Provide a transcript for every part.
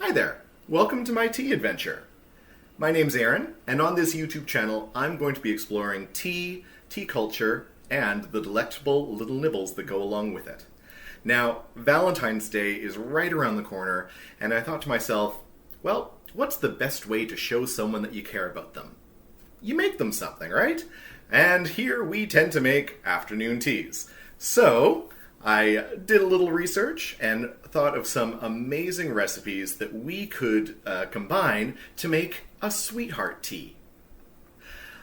Hi there! Welcome to my tea adventure. My name's Aaron, and on this YouTube channel I'm going to be exploring tea, tea culture, and the delectable little nibbles that go along with it. Now, Valentine's Day is right around the corner, and I thought to myself, well, what's the best way to show someone that you care about them? You make them something, right? And here we tend to make afternoon teas. So, I did a little research and thought of some amazing recipes that we could combine to make a sweetheart tea.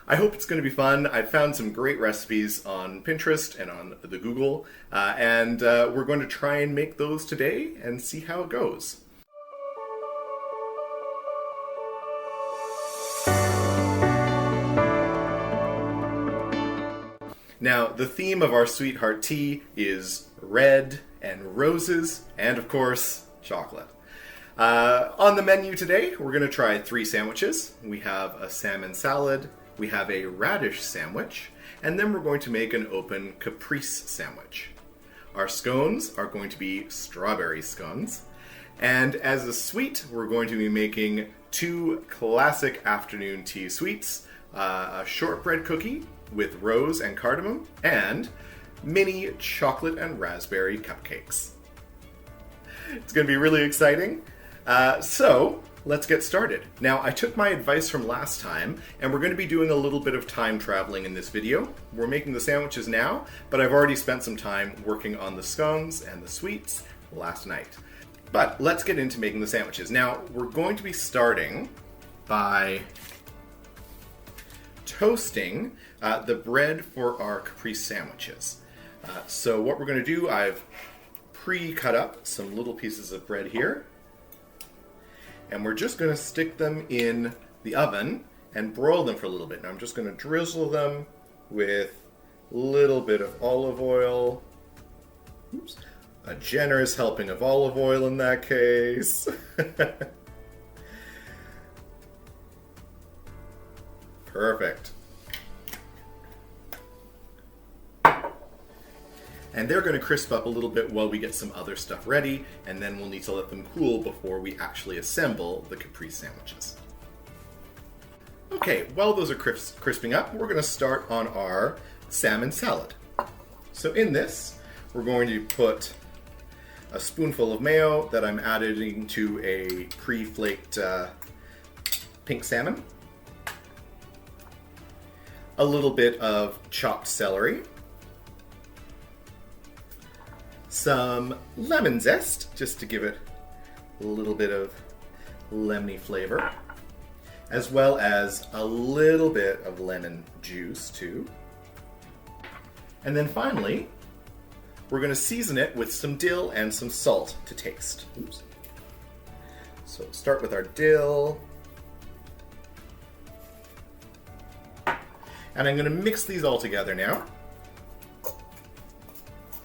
I hope it's going to be fun. I found some great recipes on Pinterest and on the Google, and we're going to try and make those today and see how it goes. Now, the theme of our sweetheart tea is red and roses, and of course, chocolate. On the menu today, we're going to try 3 sandwiches. We have a salmon salad, we have a radish sandwich, and then we're going to make an open caprese sandwich. Our scones are going to be strawberry scones, and as a sweet, we're going to be making 2 classic afternoon tea sweets, a shortbread cookie with rose and cardamom, and mini chocolate and raspberry cupcakes. It's going to be really exciting. So let's get started. Now, I took my advice from last time, and we're going to be doing a little bit of time traveling in this video. We're making the sandwiches now, but I've already spent some time working on the scones and the sweets last night. But let's get into making the sandwiches. Now, we're going to be starting by toasting the bread for our caprese sandwiches. So what we're going to do, I've pre-cut up some little pieces of bread here, and we're just going to stick them in the oven and broil them for a little bit. Now I'm just going to drizzle them with a little bit of olive oil. Oops. A generous helping of olive oil in that case. Perfect. And they're going to crisp up a little bit while we get some other stuff ready, and then we'll need to let them cool before we actually assemble the caprese sandwiches. Okay, while those are crisping up, we're going to start on our salmon salad. So in this, we're going to put a spoonful of mayo that I'm adding to a pre-flaked pink salmon, a little bit of chopped celery, some lemon zest, just to give it a little bit of lemony flavor, as well as a little bit of lemon juice too. And then finally, we're going to season it with some dill and some salt to taste. Oops. So start with our dill. And I'm going to mix these all together now.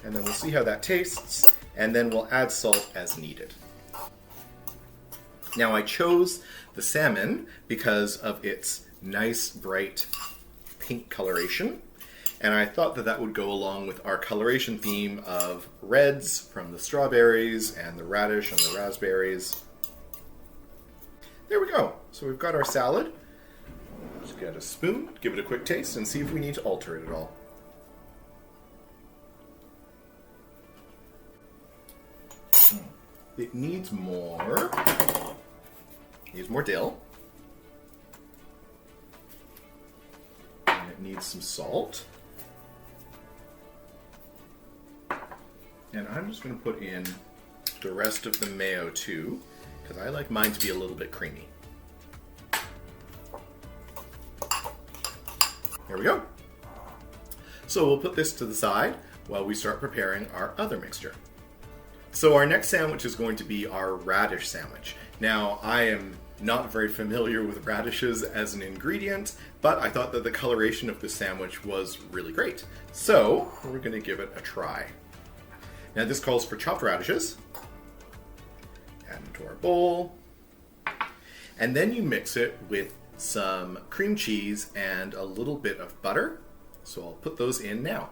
And then we'll see how that tastes, and then we'll add salt as needed. Now, I chose the salmon because of its nice, bright pink coloration, and I thought that that would go along with our coloration theme of reds from the strawberries and the radish and the raspberries. There we go. So we've got our salad. Just get a spoon, give it a quick taste, and see if we need to alter it at all. It needs more dill. And it needs some salt. And I'm just going to put in the rest of the mayo too, because I like mine to be a little bit creamy. There we go. So we'll put this to the side while we start preparing our other mixture. So our next sandwich is going to be our radish sandwich. Now, I am not very familiar with radishes as an ingredient, but I thought that the coloration of this sandwich was really great. So we're going to give it a try. Now this calls for chopped radishes. Add them to our bowl. And then you mix it with some cream cheese and a little bit of butter. So I'll put those in now.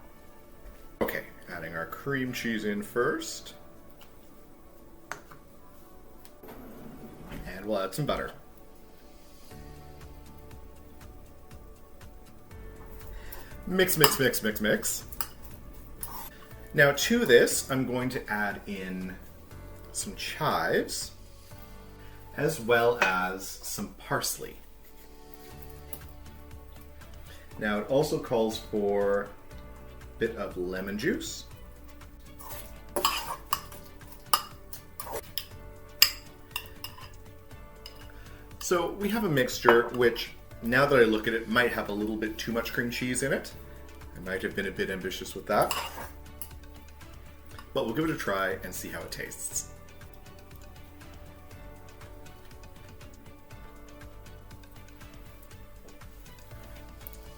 Okay, adding our cream cheese in first. And we'll add some butter. Mix, mix, mix, mix, mix. Now to this, I'm going to add in some chives, as well as some parsley. Now it also calls for a bit of lemon juice. So we have a mixture which, now that I look at it, might have a little bit too much cream cheese in it. I might have been a bit ambitious with that. But we'll give it a try and see how it tastes.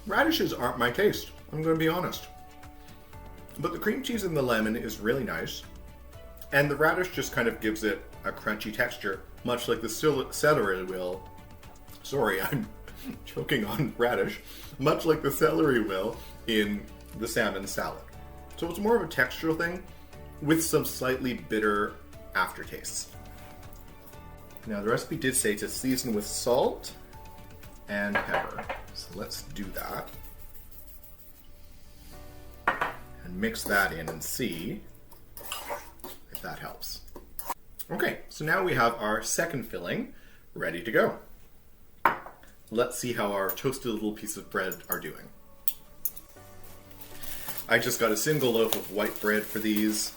Radishes aren't my taste, I'm going to be honest. But the cream cheese and the lemon is really nice. And the radish just kind of gives it a crunchy texture, much like the celery will. Sorry, I'm choking on radish. Much like the celery will in the salmon salad. So it's more of a textural thing with some slightly bitter aftertastes. Now the recipe did say to season with salt and pepper. So let's do that. And mix that in and see if that helps. Okay, so now we have our second filling ready to go. Let's see how our toasted little piece of bread are doing. I just got a single loaf of white bread for these.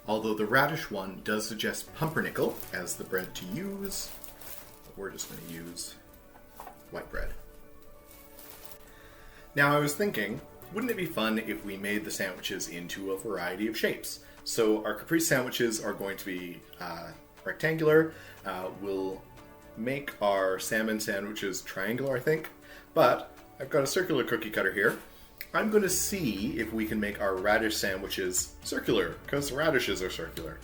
Although the radish one does suggest pumpernickel as the bread to use, we're just going to use white bread. Now I was thinking, wouldn't it be fun if we made the sandwiches into a variety of shapes? So our caprese sandwiches are going to be rectangular. We'll make our salmon sandwiches triangular, I think. But I've got a circular cookie cutter here. I'm going to see if we can make our radish sandwiches circular, because radishes are circular.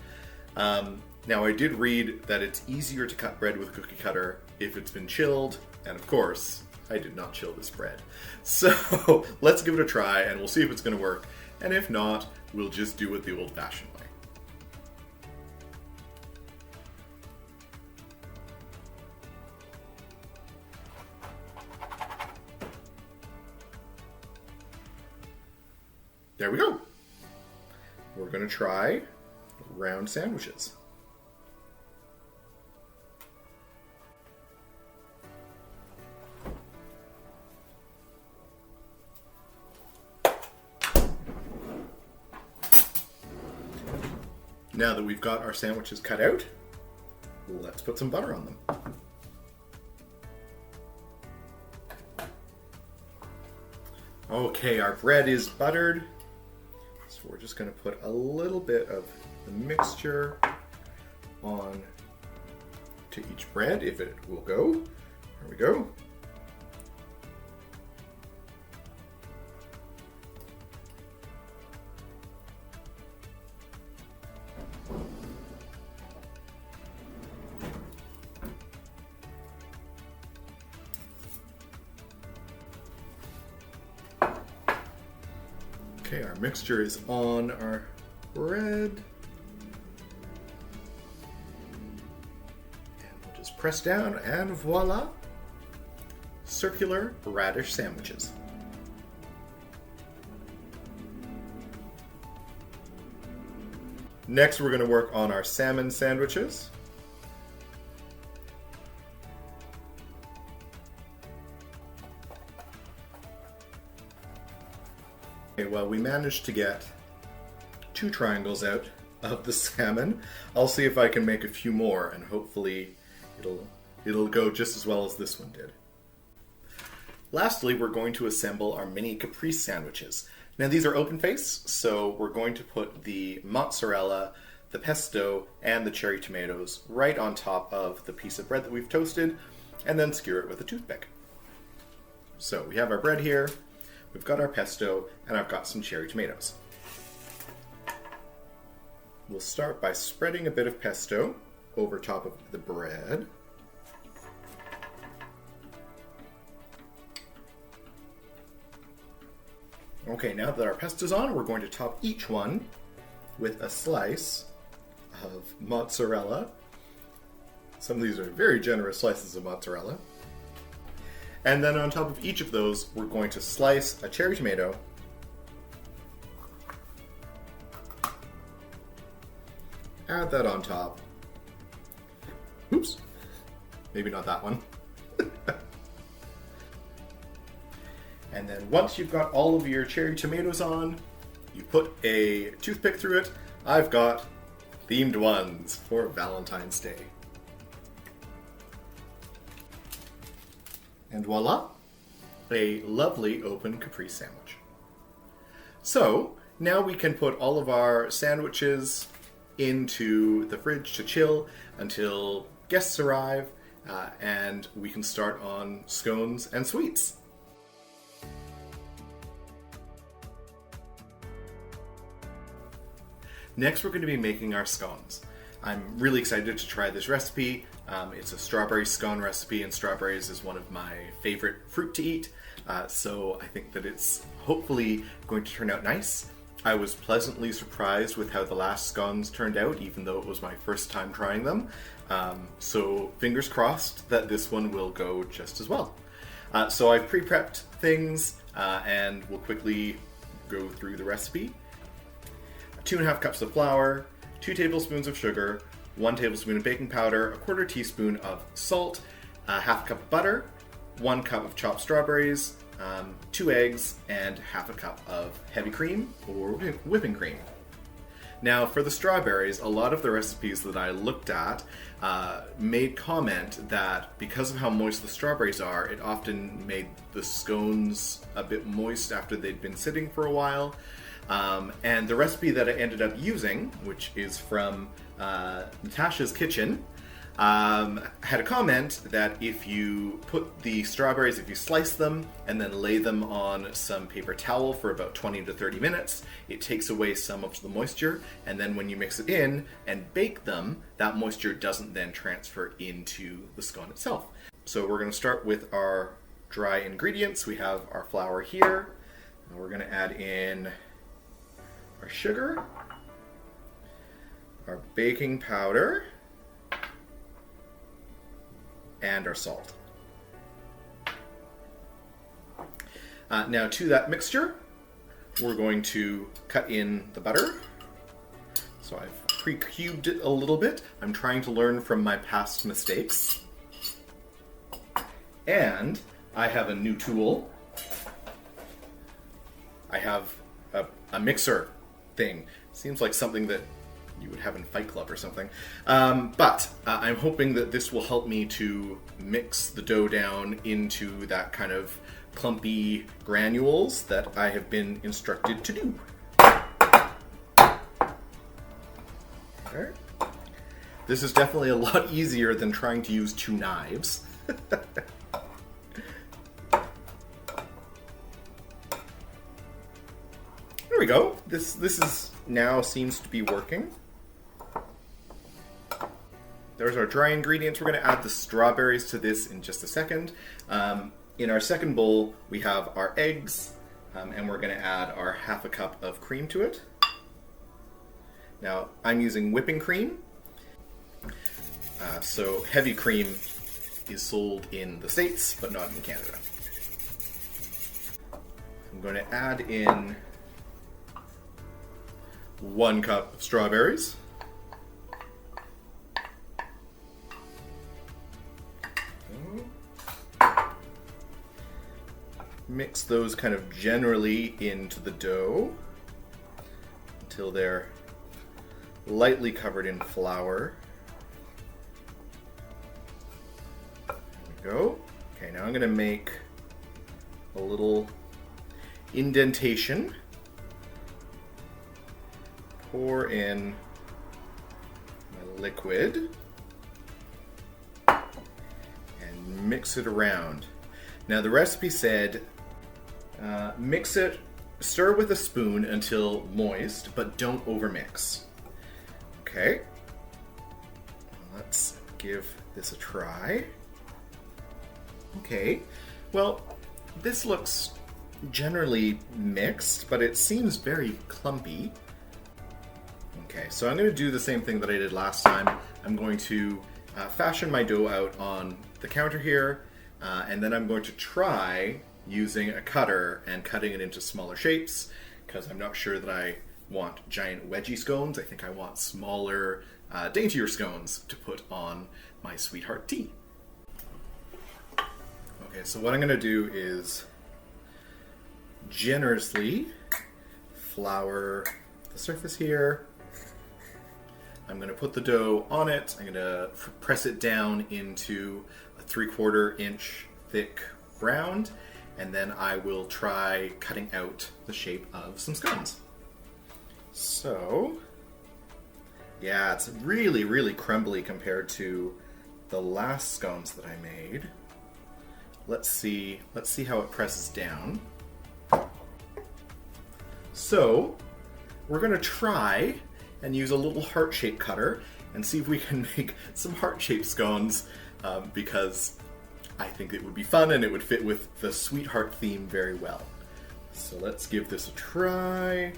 Now I did read that it's easier to cut bread with a cookie cutter if it's been chilled, and of course, I did not chill this bread. So let's give it a try and we'll see if it's going to work, and if not, we'll just do it the old-fashioned way. There we go. We're going to try round sandwiches. Now that we've got our sandwiches cut out, let's put some butter on them. Okay, our bread is buttered. So we're just going to put a little bit of the mixture on to each bread, if it will go. There we go. Okay, our mixture is on our bread. And we'll just press down and voila! Circular radish sandwiches. Next, we're going to work on our salmon sandwiches. Okay, well, we managed to get 2 triangles out of the salmon. I'll see if I can make a few more, and hopefully it'll go just as well as this one did. Lastly, we're going to assemble our mini caprese sandwiches. Now these are open face, so we're going to put the mozzarella, the pesto, and the cherry tomatoes right on top of the piece of bread that we've toasted, and then skewer it with a toothpick. So we have our bread here, we've got our pesto, and I've got some cherry tomatoes. We'll start by spreading a bit of pesto over top of the bread. Okay, now that our pesto's on, we're going to top each one with a slice of mozzarella Some of these are very generous slices of mozzarella. And then on top of each of those, we're going to slice a cherry tomato. Add that on top. Oops. Maybe not that one. And then once you've got all of your cherry tomatoes on, you put a toothpick through it. I've got themed ones for Valentine's Day. And voila, a lovely open caprese sandwich. So now we can put all of our sandwiches into the fridge to chill until guests arrive, and we can start on scones and sweets. Next, we're going to be making our scones. I'm really excited to try this recipe. It's a strawberry scone recipe, and strawberries is one of my favorite fruit to eat, so I think that it's hopefully going to turn out nice. I was pleasantly surprised with how the last scones turned out, even though it was my first time trying them. So fingers crossed that this one will go just as well. So I've pre-prepped things, and we'll quickly go through the recipe. 2.5 cups of flour, 2 tablespoons of sugar, 1 tablespoon of baking powder, 1/4 teaspoon of salt, 1/2 cup of butter, 1 cup of chopped strawberries, 2 eggs, and 1/2 cup of heavy cream or whipping cream. Now for the strawberries, a lot of the recipes that I looked at made comment that because of how moist the strawberries are, it often made the scones a bit moist after they'd been sitting for a while. And the recipe that I ended up using, which is from Natasha's Kitchen, had a comment that if you put the strawberries, if you slice them and then lay them on some paper towel for about 20 to 30 minutes, it takes away some of the moisture, and then when you mix it in and bake them, that moisture doesn't then transfer into the scone itself. So we're going to start with our dry ingredients. We have our flour here, and we're going to add in our sugar, our baking powder, and our salt. Now to that mixture, we're going to cut in the butter. So I've pre-cubed it a little bit. I'm trying to learn from my past mistakes. And I have a new tool. I have a mixer thing. Seems like something that you would have in Fight Club or something. But I'm hoping that this will help me to mix the dough down into that kind of clumpy granules that I have been instructed to do. Okay. This is definitely a lot easier than trying to use 2 knives. There we go. This is now seems to be working. There's our dry ingredients. We're going to add the strawberries to this in just a second. In our second bowl, we have our eggs, and we're going to add our 1/2 cup of cream to it. Now, I'm using whipping cream. So heavy cream is sold in the States, but not in Canada. I'm going to add in 1 cup of strawberries. Mix those kind of generally into the dough until they're lightly covered in flour. There we go. Okay, now I'm going to make a little indentation. Pour in my liquid and mix it around. Now the recipe said mix it, stir with a spoon until moist, but don't overmix. Okay, let's give this a try. Okay, well, this looks generally mixed, but it seems very clumpy. Okay, so I'm going to do the same thing that I did last time. I'm going to fashion my dough out on the counter here, and then I'm going to try using a cutter and cutting it into smaller shapes, because I'm not sure that I want giant wedgie scones. I think I want smaller, daintier scones to put on my sweetheart tea. Okay, so what I'm going to do is generously flour the surface here. I'm going to put the dough on it. I'm going to press it down into a 3/4 inch thick round, and then I will try cutting out the shape of some scones. So, yeah, it's really, really crumbly compared to the last scones that I made. Let's see how it presses down. So, we're going to try and use a little heart-shaped cutter and see if we can make some heart-shaped scones, because I think it would be fun and it would fit with the sweetheart theme very well. So let's give this a try.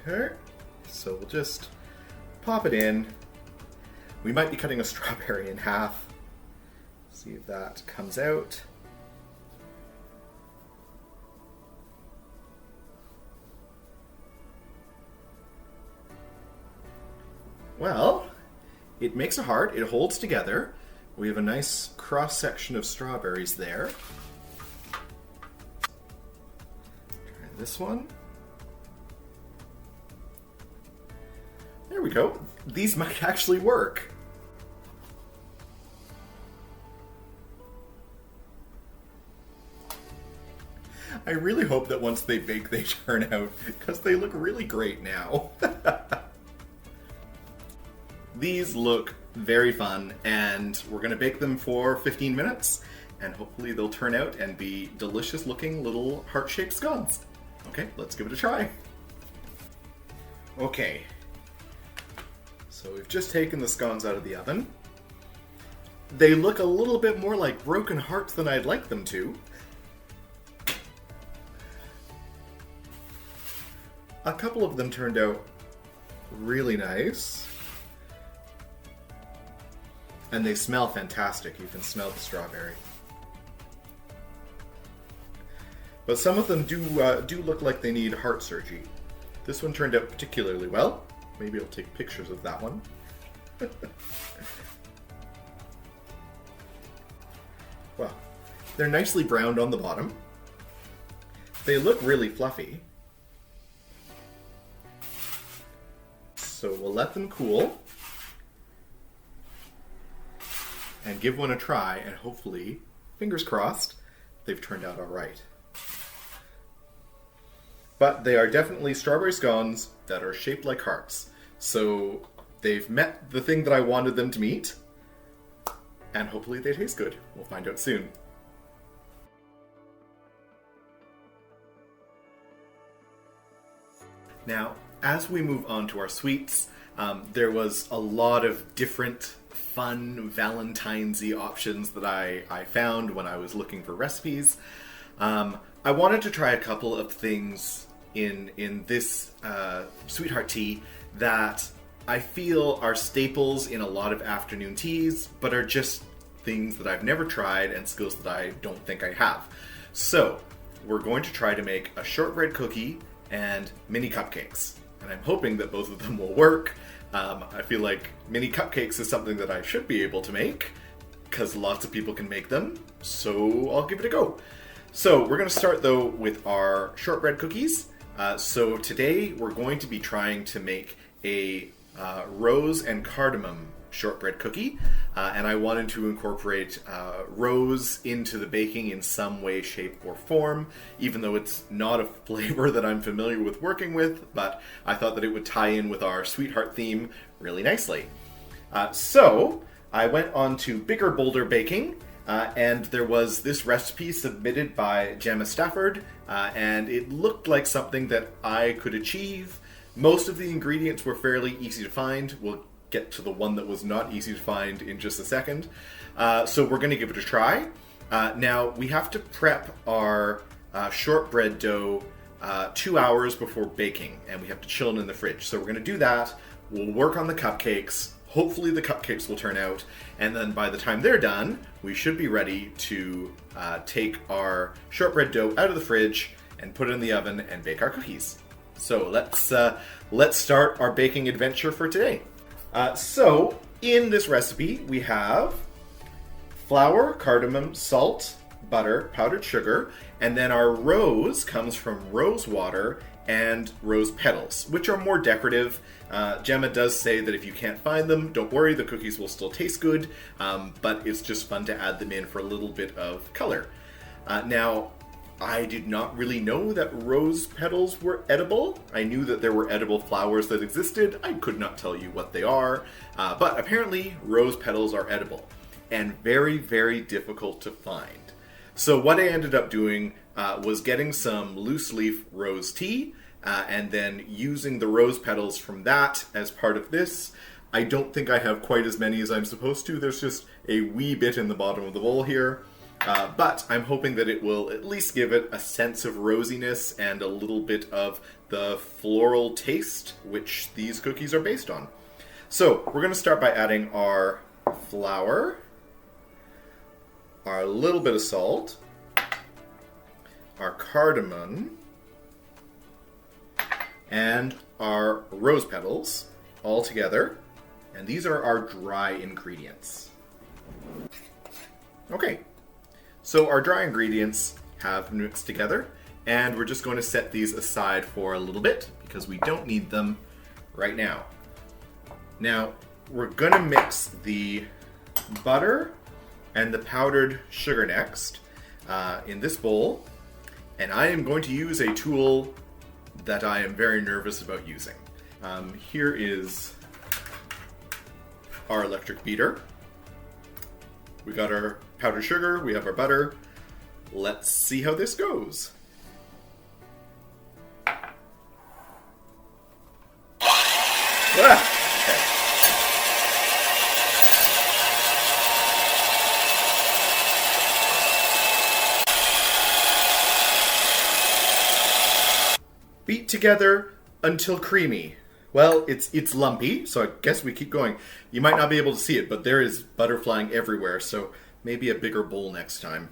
Okay, so we'll just pop it in. We might be cutting a strawberry in half. See if that comes out. Well, it makes a heart, it holds together. We have a nice cross-section of strawberries there. Try this one. There we go. These might actually work. I really hope that once they bake, they turn out, because they look really great now. These look very fun, and we're going to bake them for 15 minutes, and hopefully they'll turn out and be delicious looking little heart-shaped scones. Okay, let's give it a try. Okay, so we've just taken the scones out of the oven. They look a little bit more like broken hearts than I'd like them to. A couple of them turned out really nice. And they smell fantastic. You can smell the strawberry. But some of them do look like they need heart surgery. This one turned out particularly well. Maybe I'll take pictures of that one. Well, they're nicely browned on the bottom. They look really fluffy. So we'll let them cool and give one a try, and hopefully, fingers crossed, they've turned out all right. But they are definitely strawberry scones that are shaped like hearts. So they've met the thing that I wanted them to meet, and hopefully they taste good. We'll find out soon. Now, as we move on to our sweets, there was a lot of different fun Valentines-y options that I found when I was looking for recipes. I wanted to try a couple of things in this sweetheart tea that I feel are staples in a lot of afternoon teas, but are just things that I've never tried and skills that I don't think I have. So, we're going to try to make a shortbread cookie and mini cupcakes. And I'm hoping that both of them will work. I feel like mini cupcakes is something that I should be able to make, because lots of people can make them, so I'll give it a go. So we're going to start though with our shortbread cookies. So today we're going to be trying to make a rose and cardamom shortbread cookie, and I wanted to incorporate rose into the baking in some way, shape, or form, even though it's not a flavor that I'm familiar with working with, but I thought that it would tie in with our sweetheart theme really nicely. So I went on to Bigger Bolder Baking, and there was this recipe submitted by Gemma Stafford, and it looked like something that I could achieve. Most of the ingredients were fairly easy to find. We'll get to the one that was not easy to find in just a second. So we're going to give it a try. Now, we have to prep our shortbread dough 2 hours before baking, and we have to chill them in the fridge. So we're going to do that. We'll work on the cupcakes. Hopefully the cupcakes will turn out, and then by the time they're done, we should be ready to take our shortbread dough out of the fridge and put it in the oven and bake our cookies. So let's start our baking adventure for today. So in this recipe we have flour, cardamom, salt, butter, powdered sugar, and then our rose comes from rose water and rose petals, which are more decorative. Gemma does say that if you can't find them, don't worry, the cookies will still taste good, but it's just fun to add them in for a little bit of color. Now, I did not really know that rose petals were edible. I knew that there were edible flowers that existed. I could not tell you what they are, but apparently rose petals are edible and very, very difficult to find. So what I ended up doing was getting some loose leaf rose tea and then using the rose petals from that as part of this. I don't think I have quite as many as I'm supposed to. There's just a wee bit in the bottom of the bowl here. But I'm hoping that it will at least give it a sense of rosiness and a little bit of the floral taste, which these cookies are based on. So we're going to start by adding our flour, our little bit of salt, our cardamom, and our rose petals all together. And these are our dry ingredients. Okay, so our dry ingredients have mixed together, and we're just going to set these aside for a little bit because we don't need them right now. Now, we're going to mix the butter and the powdered sugar next in this bowl, and I am going to use a tool that I am very nervous about using. Here is our electric beater. We got our powdered sugar, we have our butter. Let's see how this goes. Ah! Beat together until creamy. Well, it's lumpy, so I guess we keep going. You might not be able to see it, but there is butter flying everywhere, so maybe a bigger bowl next time.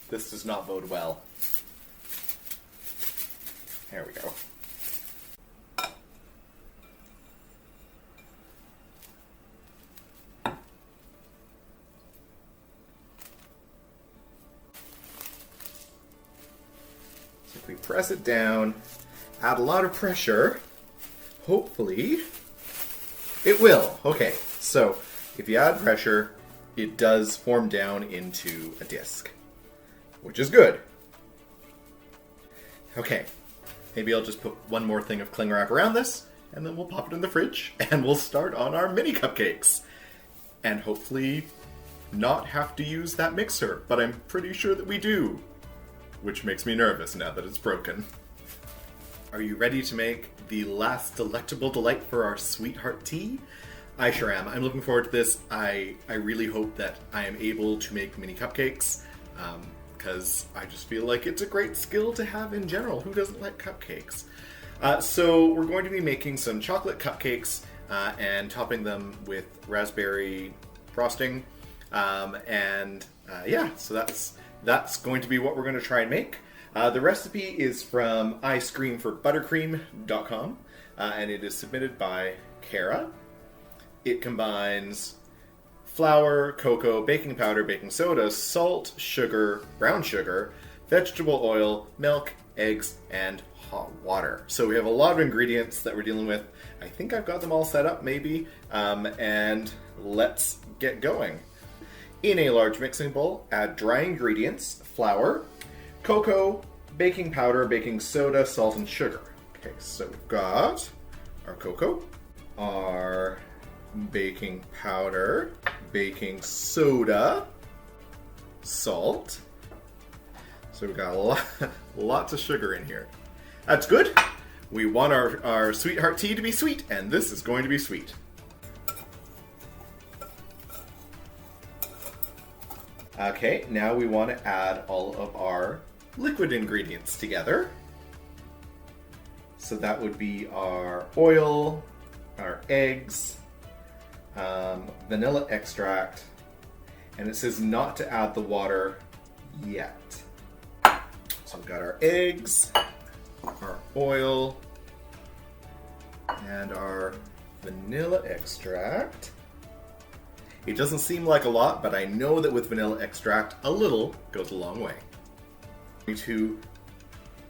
This does not bode well. There we go. So if we press it down, add a lot of pressure, hopefully it will. Okay, so if you add pressure, it does form down into a disc, which is good. Okay, maybe I'll just put one more thing of cling wrap around this, and then we'll pop it in the fridge, and we'll start on our mini cupcakes. And hopefully not have to use that mixer, but I'm pretty sure that we do, which makes me nervous now that it's broken. Are you ready to make the last delectable delight for our sweetheart tea? I sure am. I'm looking forward to this. I really hope that I am able to make mini cupcakes, because I just feel like it's a great skill to have in general. Who doesn't like cupcakes? So we're going to be making some chocolate cupcakes and topping them with raspberry frosting. Yeah, so that's going to be what we're going to try and make. The recipe is from icecreamforbuttercream.com, and it is submitted by Kara. It combines flour, cocoa, baking powder, baking soda, salt, sugar, brown sugar, vegetable oil, milk, eggs, and hot water. So we have a lot of ingredients that we're dealing with. I think I've got them all set up, maybe. And let's get going. In a large mixing bowl, add dry ingredients, flour, cocoa, baking powder, baking soda, salt, and sugar. Okay, so we've got our cocoa, our baking powder, baking soda, salt. So we've got lots of sugar in here. That's good. We want our sweetheart tea to be sweet, and this is going to be sweet. Okay, now we want to add all of our liquid ingredients together. So that would be our oil, our eggs, vanilla extract, and it says not to add the water yet. So we've got our eggs, our oil, and our vanilla extract. It doesn't seem like a lot, but I know that with vanilla extract, a little goes a long way. We need to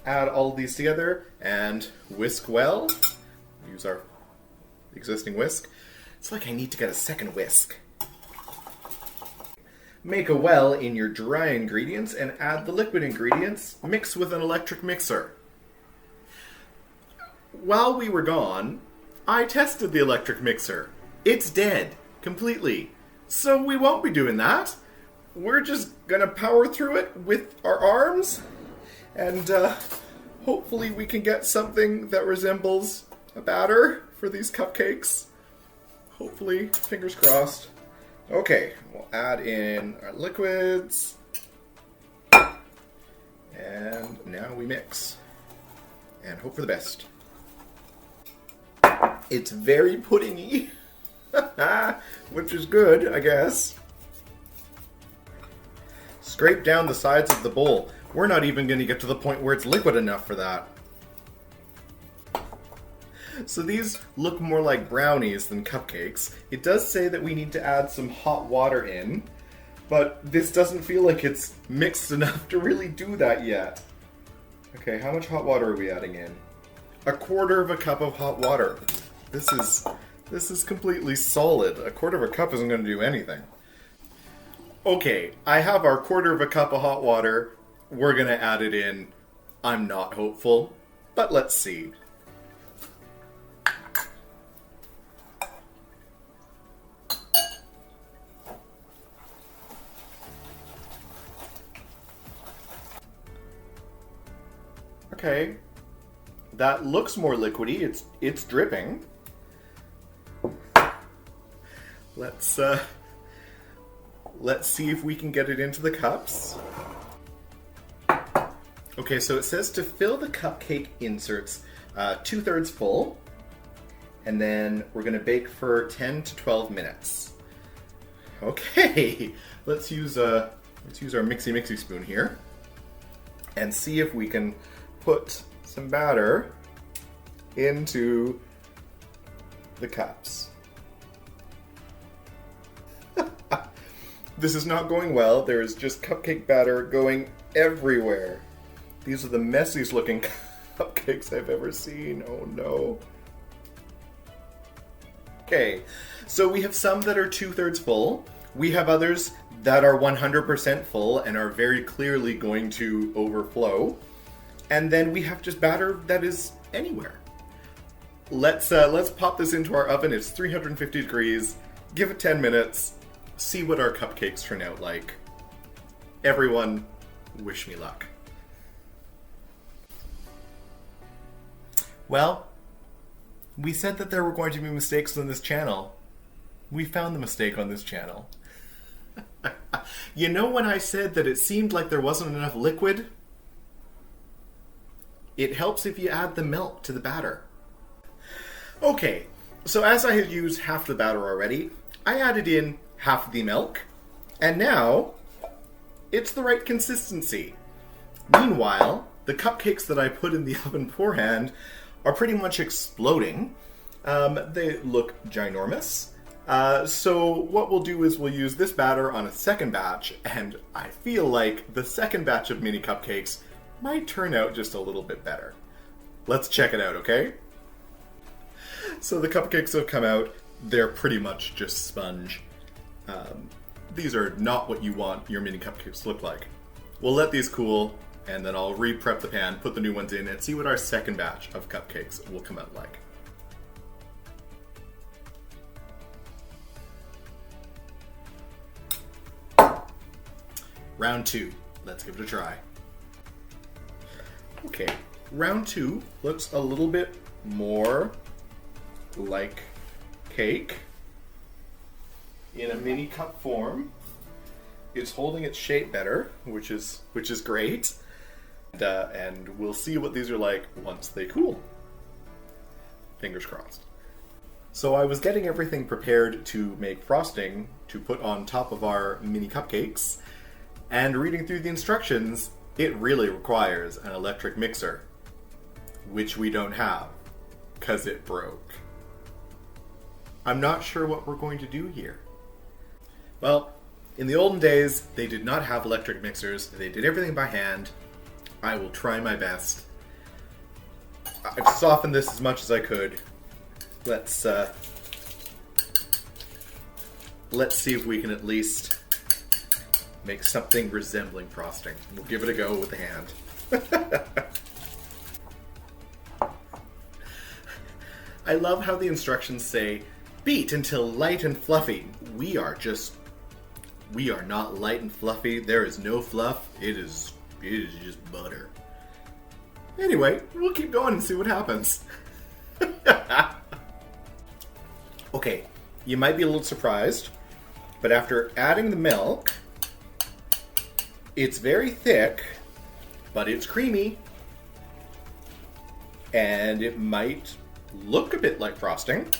add all of these together and whisk well. Use our existing whisk. It's like I need to get a second whisk. Make a well in your dry ingredients and add the liquid ingredients. Mix with an electric mixer. While we were gone, I tested the electric mixer. It's dead, completely. So we won't be doing that. We're just gonna power through it with our arms, and hopefully we can get something that resembles a batter for these cupcakes. Hopefully, fingers crossed. Okay, we'll add in our liquids. And now we mix. And hope for the best. It's very puddingy, which is good, I guess. Scrape down the sides of the bowl. We're not even going to get to the point where it's liquid enough for that. So these look more like brownies than cupcakes. It does say that we need to add some hot water in, but this doesn't feel like it's mixed enough to really do that yet. Okay, how much hot water are we adding in? 1/4 cup of hot water. This is completely solid. 1/4 cup isn't going to do anything. Okay, I have our 1/4 cup of hot water. We're going to add it in. I'm not hopeful, but let's see. Okay, that looks more liquidy. It's dripping. Let's see if we can get it into the cups. Okay, so it says to fill the cupcake inserts 2/3 full, and then we're going to bake for 10 to 12 minutes. Okay, let's use our mixy spoon here and see if we can put some batter into the cups. This is not going well. There is just cupcake batter going everywhere. These are the messiest looking cupcakes I've ever seen. Oh no. Okay, so we have some that are 2/3 full. We have others that are 100% full and are very clearly going to overflow. And then we have just batter that is anywhere. Let's pop this into our oven. It's 350 degrees. Give it 10 minutes. See what our cupcakes turn out like. Everyone, wish me luck. Well, we said that there were going to be mistakes on this channel. We found the mistake on this channel. You know when I said that it seemed like there wasn't enough liquid? It helps if you add the milk to the batter. Okay, so as I had used half the batter already, I added in half the milk, and now it's the right consistency. Meanwhile, the cupcakes that I put in the oven beforehand are pretty much exploding. They look ginormous. So what we'll do is we'll use this batter on a second batch, and I feel like the second batch of mini cupcakes might turn out just a little bit better. Let's check it out, okay? So the cupcakes have come out. They're pretty much just sponge. These are not what you want your mini cupcakes to look like. We'll let these cool, and then I'll re-prep the pan, put the new ones in, and see what our second batch of cupcakes will come out like. round 2. Let's give it a try. Okay, round 2 looks a little bit more like cake in a mini cup form. It's holding its shape better, which is great. And we'll see what these are like once they cool. Fingers crossed. So I was getting everything prepared to make frosting to put on top of our mini cupcakes, and reading through the instructions, it really requires an electric mixer, which we don't have, because it broke. I'm not sure what we're going to do here. Well, in the olden days, they did not have electric mixers. They did everything by hand. I will try my best. I've softened this as much as I could. Let's see if we can at least make something resembling frosting. We'll give it a go with the hand. I love how the instructions say, beat until light and fluffy. We are not light and fluffy. There is no fluff. It is just butter. Anyway, we'll keep going and see what happens. Okay, you might be a little surprised, but after adding the milk, it's very thick, but it's creamy, and it might look a bit like frosting.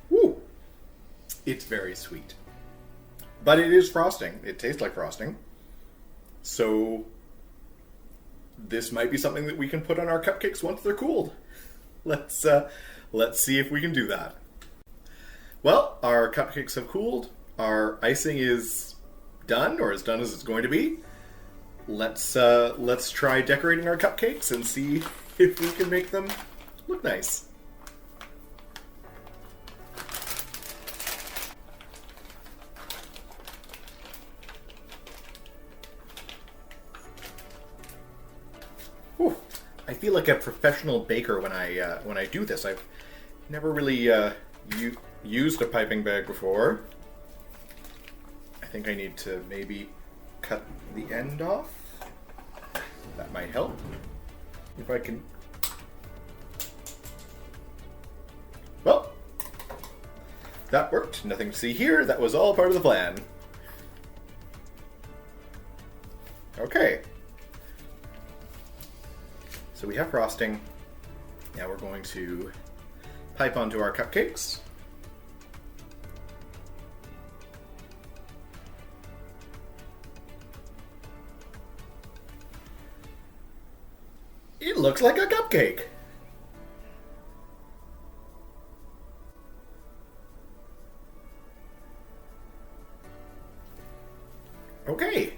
Woo! It's very sweet. But it is frosting. It tastes like frosting. So this might be something that we can put on our cupcakes once they're cooled. Let's see if we can do that. Well, our cupcakes have cooled. Our icing is done, or as done as it's going to be. Let's try decorating our cupcakes and see if we can make them look nice. Whew. I feel like a professional baker when I do this. I've never really used a piping bag before. I think I need to maybe cut the end off. That might help. If I can... Well, that worked. Nothing to see here. That was all part of the plan. Okay. So we have frosting. Now we're going to pipe onto our cupcakes. It looks like a cupcake. Okay.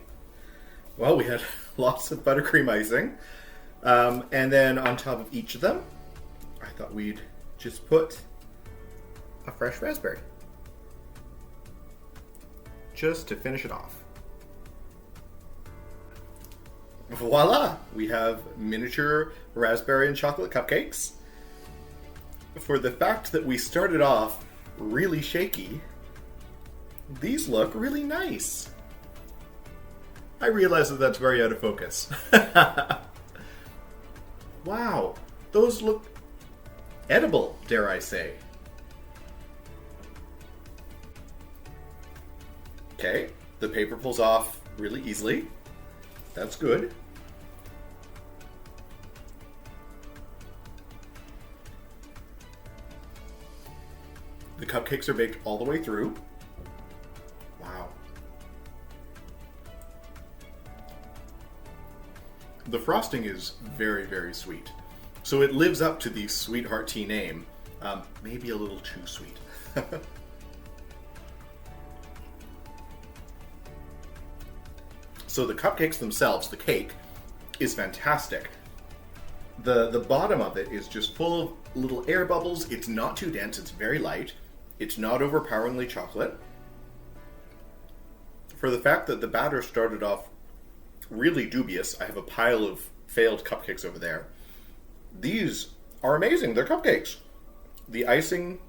Well, we had lots of buttercream icing. And then on top of each of them, I thought we'd just put a fresh raspberry. Just to finish it off. Voila! We have miniature raspberry and chocolate cupcakes. For the fact that we started off really shaky, these look really nice. I realize that that's very out of focus. Wow, those look edible, dare I say. Okay, the paper pulls off really easily. That's good. The cupcakes are baked all the way through. Wow. The frosting is very, very sweet. So it lives up to the Sweetheart Tea name. Maybe a little too sweet. So the cupcakes themselves, the cake, is fantastic. The bottom of it is just full of little air bubbles. It's not too dense, it's very light. It's not overpoweringly chocolate. For the fact that the batter started off really dubious, I have a pile of failed cupcakes over there. These are amazing, they're cupcakes. The icing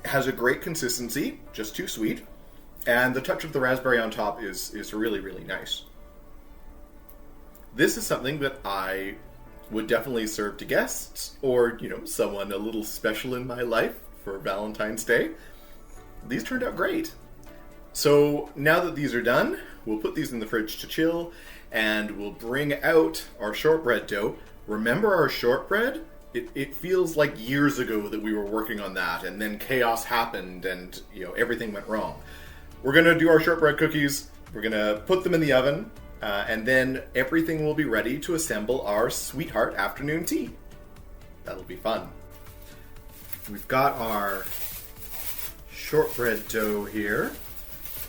has a great consistency, just too sweet, and the touch of the raspberry on top is really, really nice. This is something that I would definitely serve to guests, or, someone a little special in my life for Valentine's Day. These turned out great. So now that these are done, we'll put these in the fridge to chill, and we'll bring out our shortbread dough. Remember our shortbread? It feels like years ago that we were working on that, and then chaos happened, and everything went wrong. We're gonna do our shortbread cookies. We're gonna put them in the oven, and then everything will be ready to assemble our Sweetheart afternoon tea. That'll be fun. We've got our shortbread dough here.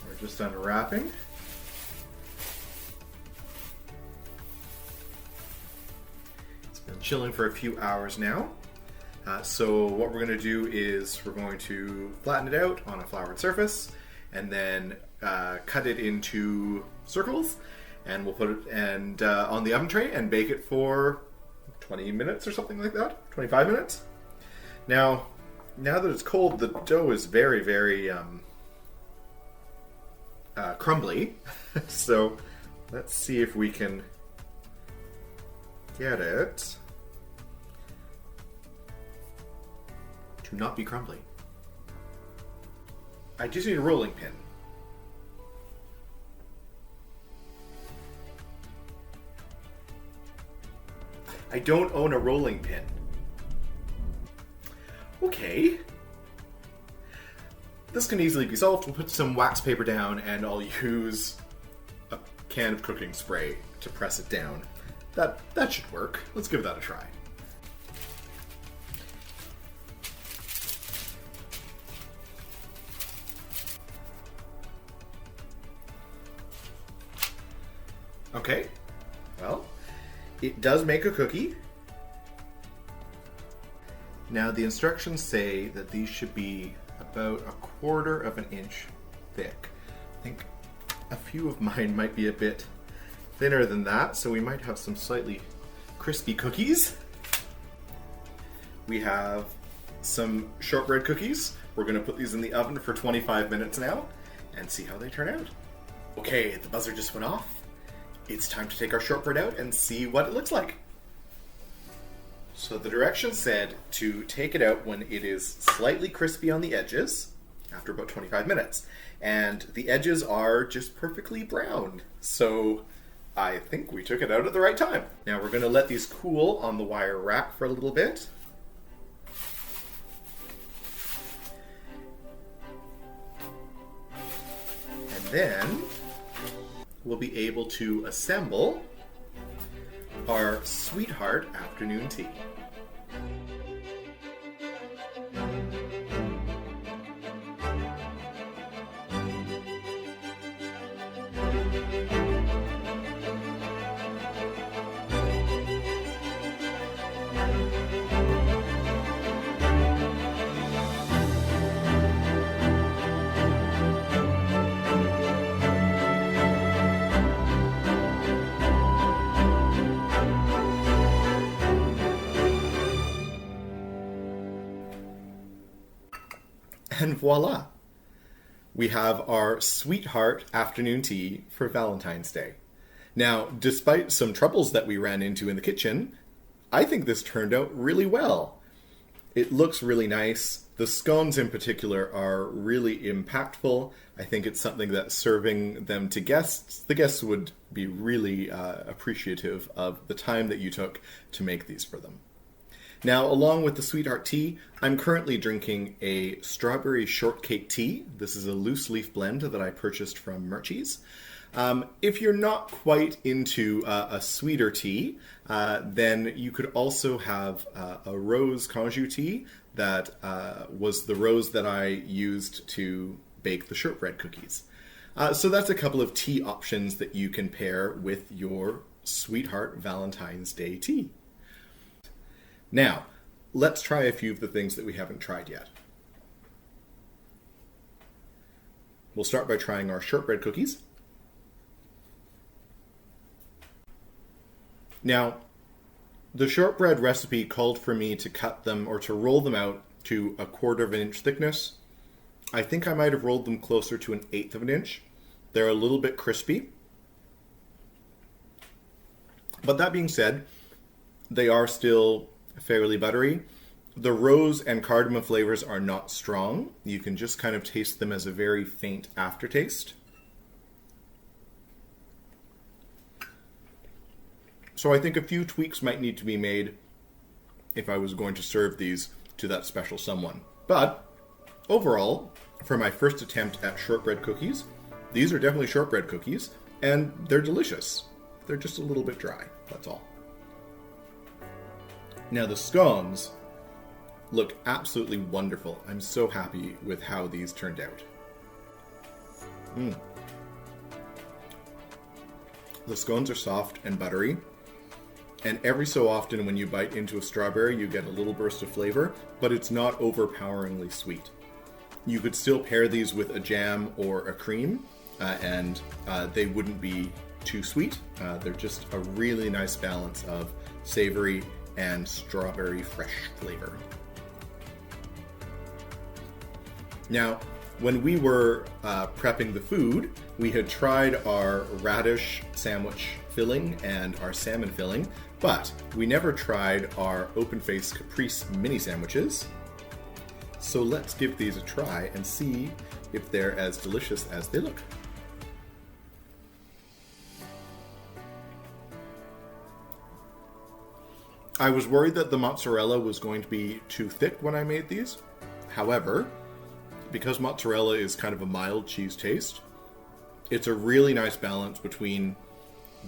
We're just unwrapping. It's been chilling for a few hours now. So what we're going to do is we're going to flatten it out on a floured surface and then cut it into circles, and we'll put it on the oven tray and bake it for 20 minutes or something like that, 25 minutes. Now that it's cold, the dough is very, very crumbly. So let's see if we can get it to not be crumbly. I just need a rolling pin. I don't own a rolling pin. Okay. This can easily be solved. We'll put some wax paper down and I'll use a can of cooking spray to press it down. That should work. Let's give that a try. Okay, well, it does make a cookie. Now the instructions say that these should be about 1/4 of an inch thick. I think a few of mine might be a bit thinner than that, so we might have some slightly crispy cookies. We have some shortbread cookies. We're going to put these in the oven for 25 minutes now and see how they turn out. Okay, the buzzer just went off. It's time to take our shortbread out and see what it looks like. So the directions said to take it out when it is slightly crispy on the edges after about 25 minutes. And the edges are just perfectly brown. So I think we took it out at the right time. Now we're going to let these cool on the wire rack for a little bit. And then we'll be able to assemble our Sweetheart afternoon tea. And voila! We have our Sweetheart afternoon tea for Valentine's Day. Now, despite some troubles that we ran into in the kitchen, I think this turned out really well. It looks really nice. The scones in particular are really impactful. I think it's something that serving them to guests, the guests would be really appreciative of the time that you took to make these for them. Now, along with the Sweetheart tea, I'm currently drinking a strawberry shortcake tea. This is a loose leaf blend that I purchased from Murchie's. If you're not quite into a sweeter tea, then you could also have a rose cajou tea that was the rose that I used to bake the shortbread cookies. So that's a couple of tea options that you can pair with your Sweetheart Valentine's Day tea. Now, let's try a few of the things that we haven't tried yet. We'll start by trying our shortbread cookies. Now, the shortbread recipe called for me to cut them or to roll them out to 1/4 of an inch thickness. I think I might have rolled them closer to 1/8 of an inch. They're a little bit crispy. But that being said, they are still fairly buttery. The rose and cardamom flavors are not strong. You can just kind of taste them as a very faint aftertaste. So I think a few tweaks might need to be made if I was going to serve these to that special someone. But overall, for my first attempt at shortbread cookies, these are definitely shortbread cookies, and they're delicious. They're just a little bit dry, that's all. Now the scones look absolutely wonderful. I'm so happy with how these turned out. The scones are soft and buttery, and every so often when you bite into a strawberry, you get a little burst of flavor, but it's not overpoweringly sweet. You could still pair these with a jam or a cream, and they wouldn't be too sweet. They're just a really nice balance of savory and strawberry fresh flavor. Now, when we were prepping the food, we had tried our radish sandwich filling and our salmon filling, but we never tried our open-faced caprese mini sandwiches. So let's give these a try and see if they're as delicious as they look. I was worried that the mozzarella was going to be too thick when I made these. However, because mozzarella is kind of a mild cheese taste, it's a really nice balance between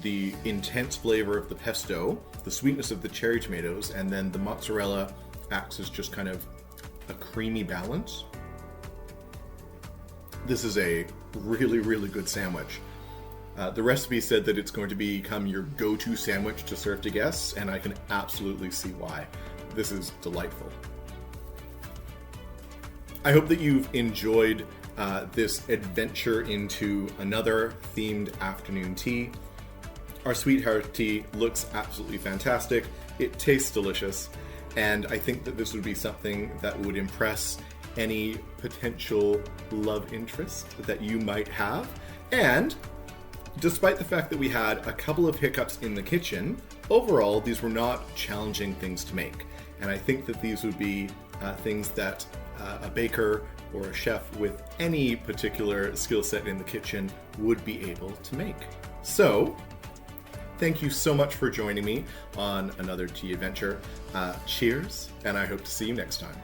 the intense flavor of the pesto, the sweetness of the cherry tomatoes, and then the mozzarella acts as just kind of a creamy balance. This is a really, really good sandwich. The recipe said that it's going to become your go-to sandwich to serve to guests, and I can absolutely see why. This is delightful. I hope that you've enjoyed this adventure into another themed afternoon tea. Our Sweetheart tea looks absolutely fantastic. It tastes delicious, and I think that this would be something that would impress any potential love interest that you might have. And despite the fact that we had a couple of hiccups in the kitchen, overall these were not challenging things to make. And I think that these would be things that a baker or a chef with any particular skill set in the kitchen would be able to make. So, thank you so much for joining me on another tea adventure. Cheers, and I hope to see you next time.